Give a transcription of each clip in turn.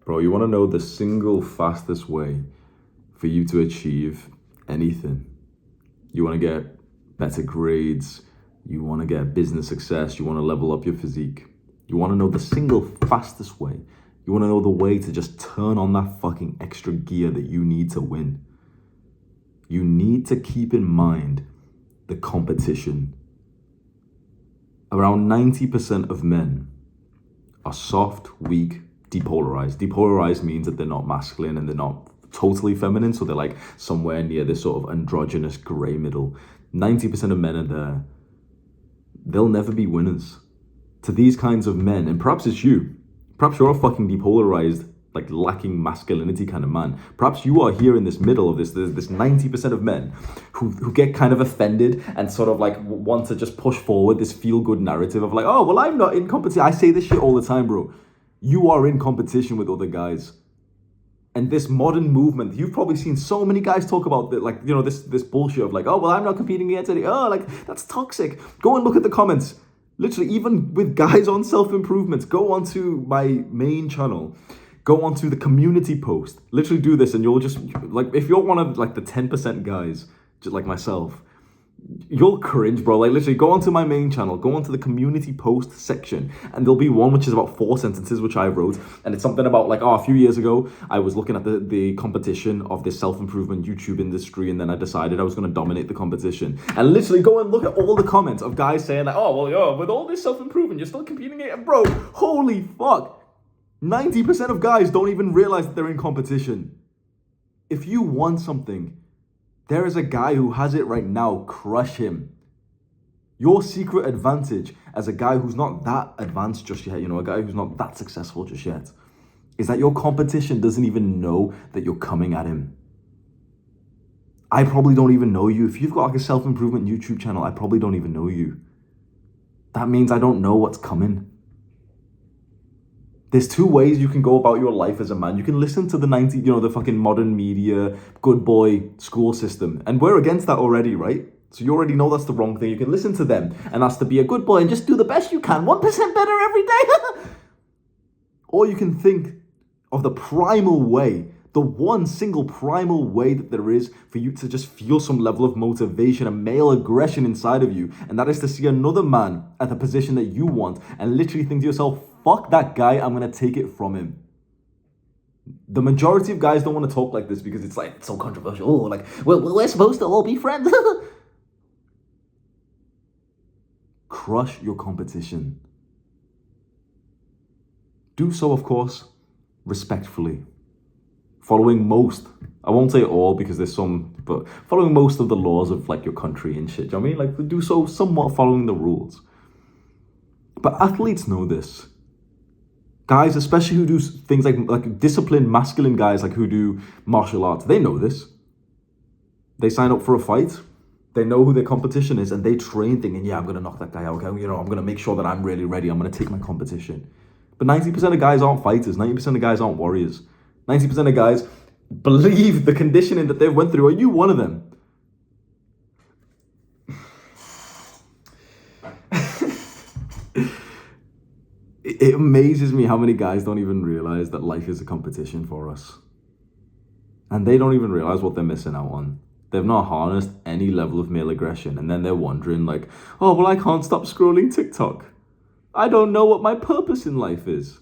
Bro, you want to know the single fastest way for you to achieve anything? You want to get better grades, you want to get business success, you want to level up your physique. You want to know the single fastest way. You want to know the way to just turn on that fucking extra gear that you need to win. You need to keep in mind the competition. Around 90% of men are soft, weak, depolarized. Depolarized means that they're not masculine and they're not totally feminine, so they're like somewhere near this sort of androgynous gray middle. 90% of men are there. They'll never be winners. To these kinds of men, and perhaps it's you, perhaps you're a fucking depolarized, like lacking masculinity kind of man. Perhaps you are here in this middle of this 90% of men who get kind of offended and sort of like want to just push forward this feel-good narrative of like, oh, well, I'm not in competition. I say this shit all the time, bro. You are in competition with other guys. And this modern movement, you've probably seen so many guys talk about that, like, you know, this bullshit of like, oh, well, I'm not competing against any, oh, like, that's toxic. Go and look at the comments. Literally, even with guys on self-improvement, go onto my main channel, go onto the community post, literally do this, and you'll just, like, if you're one of, like, the 10% guys, just like myself, you'll cringe, bro. Like, literally, go onto my main channel, go onto the community post section, and there'll be one which is about 4 sentences, which I wrote, and it's something about, like, oh, a few years ago, I was looking at the competition of this self-improvement YouTube industry, and then I decided I was going to dominate the competition. And literally, go and look at all the comments of guys saying, like, oh, well, yeah, with all this self-improvement, you're still competing against, bro, holy fuck. 90% of guys don't even realize that they're in competition. If you want something, there is a guy who has it right now. Crush him. Your secret advantage as a guy who's not that advanced just yet, you know, a guy who's not that successful just yet, is that your competition doesn't even know that you're coming at him. I probably don't even know you. If you've got like a self-improvement YouTube channel, I probably don't even know you. That means I don't know what's coming. There's 2 ways you can go about your life as a man. You can listen to the fucking modern media, good boy school system. And we're against that already, right? So you already know that's the wrong thing. You can listen to them and that's to be a good boy and just do the best you can. 1% better every day. Or you can think of the primal way, the one single primal way that there is for you to just feel some level of motivation and male aggression inside of you. And that is to see another man at the position that you want and literally think to yourself, fuck that guy, I'm going to take it from him. The majority of guys don't want to talk like this because it's like, it's so controversial. Oh, like, well, we're supposed to all be friends. Crush your competition. Do so, of course, respectfully. Following most, I won't say all because there's some, but following most of the laws of like your country and shit. Do you know what I mean? Like, do so somewhat following the rules. But athletes know this. Guys, especially who do things like disciplined masculine guys, like who do martial arts, they know this. They sign up for a fight. They know who their competition is, and they train thinking, yeah, I'm going to knock that guy out. Okay? You know, I'm going to make sure that I'm really ready. I'm going to take my competition. But 90% of guys aren't fighters. 90% of guys aren't warriors. 90% of guys believe the conditioning that they've went through. Are you one of them? It amazes me how many guys don't even realize that life is a competition for us. And they don't even realize what they're missing out on. They've not harnessed any level of male aggression. And then they're wondering like, oh, well, I can't stop scrolling TikTok. I don't know what my purpose in life is.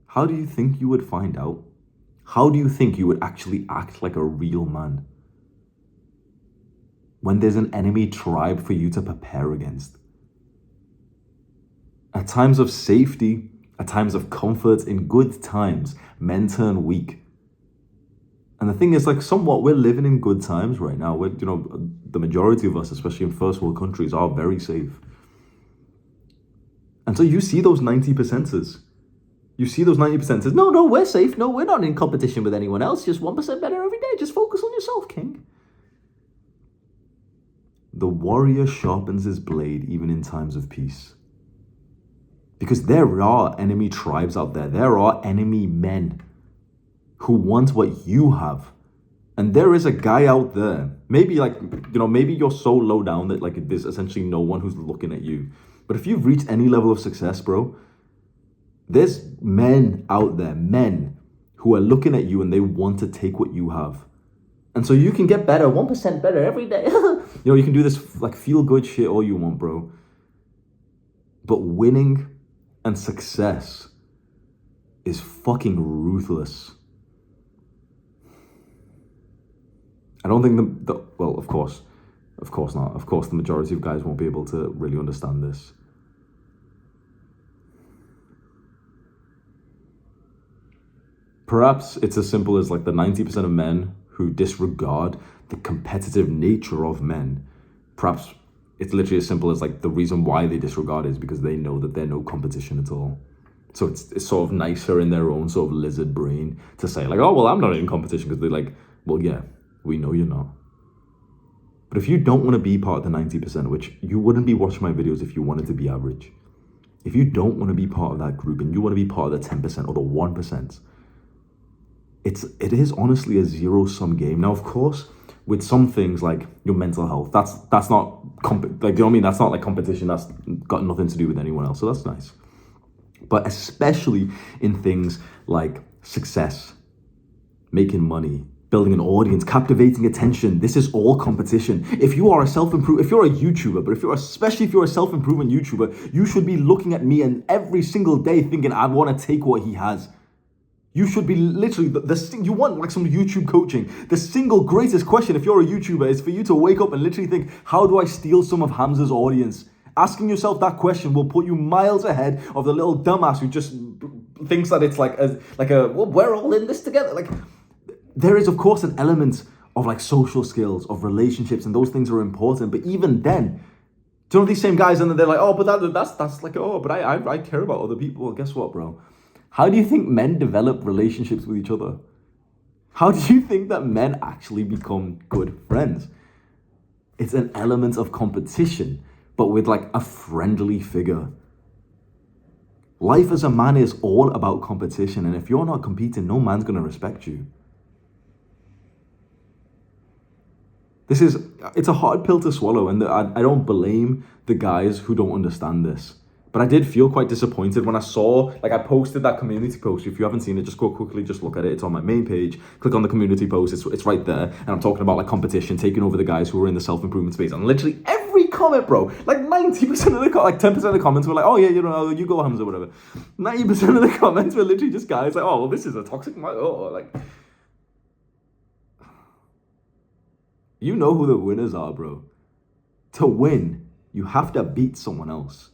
How do you think you would find out? How do you think you would actually act like a real man when there's an enemy tribe for you to prepare against? At times of safety, at times of comfort, in good times, men turn weak. And the thing is, like, somewhat, we're living in good times right now. We're, you know, the majority of us, especially in first world countries, are very safe. And so you see those 90%ers. You see those 90%ers. No, we're safe. No, we're not in competition with anyone else. Just 1% better every day. Just focus on yourself, king. The warrior sharpens his blade even in times of peace. Because there are enemy tribes out there. There are enemy men who want what you have. And there is a guy out there. Maybe like, you know, maybe you're so low down that like there's essentially no one who's looking at you. But if you've reached any level of success, bro, There's men out there, men who are looking at you and they want to take what you have. And so you can get better, 1% better every day. You can do this like feel good shit all you want, bro. But winning and success is fucking ruthless. I don't think well, of course not. Of course, the majority of guys won't be able to really understand this. Perhaps it's as simple as like the 90% of men who disregard the competitive nature of men. Perhaps it's literally as simple as like the reason why they disregard it is because they know that they're no competition at all. So it's sort of nicer in their own sort of lizard brain to say like, oh, well, I'm not in competition, because they're like, well, yeah, we know you're not. But if you don't want to be part of the 90%, which you wouldn't be watching my videos if you wanted to be average. If you don't want to be part of that group and you want to be part of the 10% or the 1%, it is honestly a zero-sum game. Now, of course, with some things like your mental health, that's not like, you know what I mean? That's not like competition. That's got nothing to do with anyone else. So that's nice. But especially in things like success, making money, building an audience, captivating attention, this is all competition. If you are a if you're a YouTuber, but especially if you're a self-improvement YouTuber, you should be looking at me and every single day thinking, I want to take what he has. You should be literally, you want like some YouTube coaching. The single greatest question if you're a YouTuber is for you to wake up and literally think, how do I steal some of Hamza's audience? Asking yourself that question will put you miles ahead of the little dumbass who just thinks that it's well, we're all in this together. Like, there is, of course, an element of like social skills, of relationships, and those things are important. But even then, do you know these same guys, and they're like, oh, but that's like, oh, but I care about other people. Well, guess what, bro? How do you think men develop relationships with each other? How do you think that men actually become good friends? It's an element of competition, but with like a friendly figure. Life as a man is all about competition, and if you're not competing, no man's gonna respect you. It's a hard pill to swallow, and I don't blame the guys who don't understand this. But I did feel quite disappointed when I saw, like, I posted that community post. If you haven't seen it, just go quickly, just look at it. It's on my main page. Click on the community post. It's right there. And I'm talking about like competition, taking over the guys who are in the self-improvement space. And literally every comment, bro, like 90% of the like 10% of the comments were like, oh yeah, you go Hamza, whatever. 90% of the comments were literally just guys like, oh, well, this is a toxic, like, you know who the winners are, bro. To win, you have to beat someone else.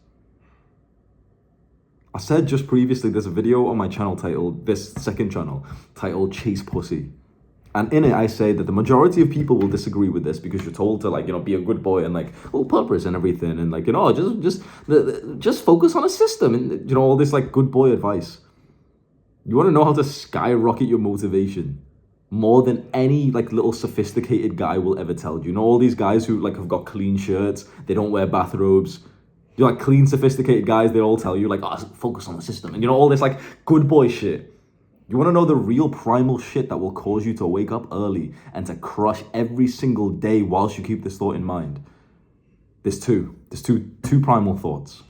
I said just previously, there's a video on my channel titled, this second channel, titled Chase Pussy. And in it, I say that the majority of people will disagree with this because you're told to, like, be a good boy and like, purpose and everything. And like, just focus on a system and, all this like good boy advice. You want to know how to skyrocket your motivation more than any like little sophisticated guy will ever tell you. All these guys who like have got clean shirts, they don't wear bathrobes. You're like clean, sophisticated guys, they all tell you like, focus on the system. And all this like good boy shit. You want to know the real primal shit that will cause you to wake up early and to crush every single day whilst you keep this thought in mind? There's two primal thoughts.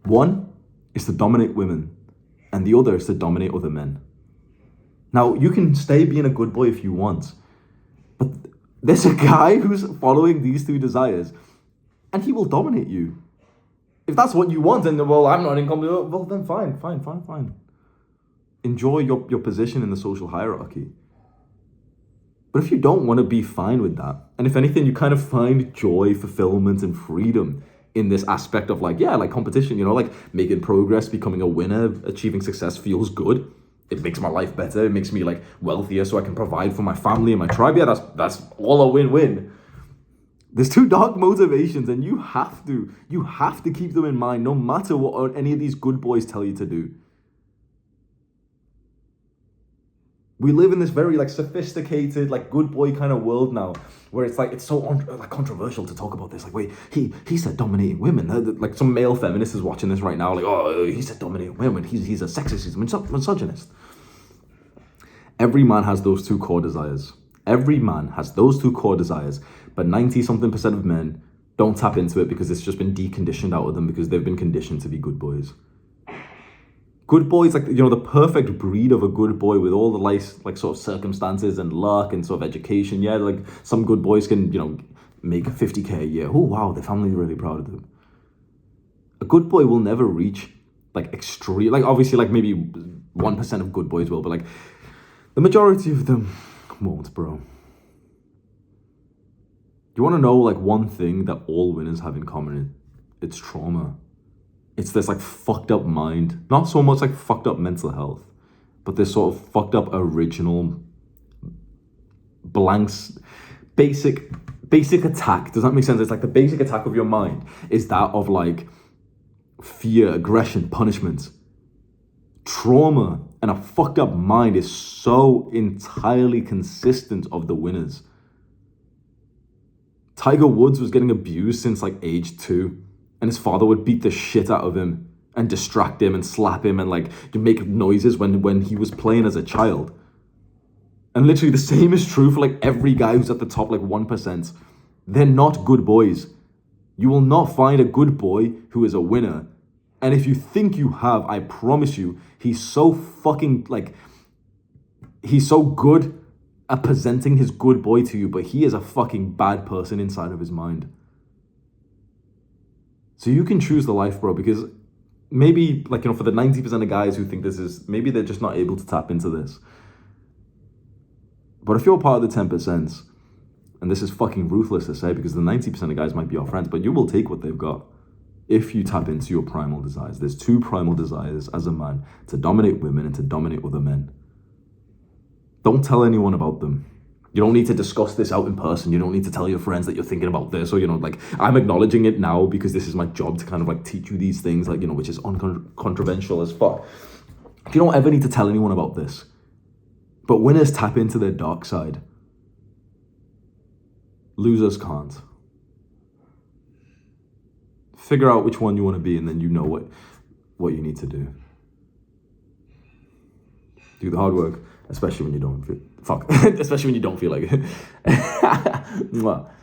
One is to dominate women, and the other is to dominate other men. Now, you can stay being a good boy if you want, but there's a guy who's following these two desires, and he will dominate you. If that's what you want, and well, I'm not in competition, well then fine. Enjoy your position in the social hierarchy. But if you don't want to be fine with that, and if anything, you kind of find joy, fulfillment, and freedom in this aspect of like, yeah, like competition, like making progress, becoming a winner, achieving success feels good. It makes my life better. It makes me like wealthier so I can provide for my family and my tribe. Yeah, that's all a win-win. There's two dark motivations, and you have to keep them in mind no matter what any of these good boys tell you to do. We live in this very like sophisticated, like good boy kind of world now, where it's like it's so like controversial to talk about this. Like, wait, he said dominating women. Like some male feminist is watching this right now. Like, oh, he said dominating women. He's a sexist. He's a misogynist. Every man has those two core desires. Every man has those two core desires, but 90-something% of men don't tap into it because it's just been deconditioned out of them because they've been conditioned to be good boys. Good boys, like, the perfect breed of a good boy with all the like sort of circumstances and luck and sort of education. Yeah, like some good boys can, make 50K a year. Oh wow, their family's really proud of them. A good boy will never reach like extreme, like obviously like maybe 1% of good boys will, but like the majority of them won't, bro. You want to know like one thing that all winners have in common? It's trauma. It's this like fucked up mind, not so much like fucked up mental health, but this sort of fucked up original blanks, basic attack. Does that make sense? It's like the basic attack of your mind is that of like fear, aggression, punishment. Trauma and a fucked up mind is so entirely consistent of the winners. Tiger Woods was getting abused since like age 2, and his father would beat the shit out of him and distract him and slap him and like make noises when he was playing as a child. And literally the same is true for like every guy who's at the top like 1%. They're not good boys. You will not find a good boy who is a winner. And if you think you have, I promise you, he's so good at presenting his good boy to you, but he is a fucking bad person inside of his mind. So you can choose the life, bro, because maybe like, for the 90% of guys who think this is, maybe they're just not able to tap into this. But if you're part of the 10%, and this is fucking ruthless to say because the 90% of guys might be your friends, but you will take what they've got if you tap into your primal desires. There's 2 primal desires as a man: to dominate women and to dominate other men. Don't tell anyone about them. You don't need to discuss this out in person. You don't need to tell your friends that you're thinking about this, or, like, I'm acknowledging it now because this is my job to kind of like teach you these things, like, which is uncontroversial as fuck. You don't ever need to tell anyone about this. But winners tap into their dark side. Losers can't. Figure out which one you want to be, and then you know what you need to do. Do the hard work, especially when you don't feel like it.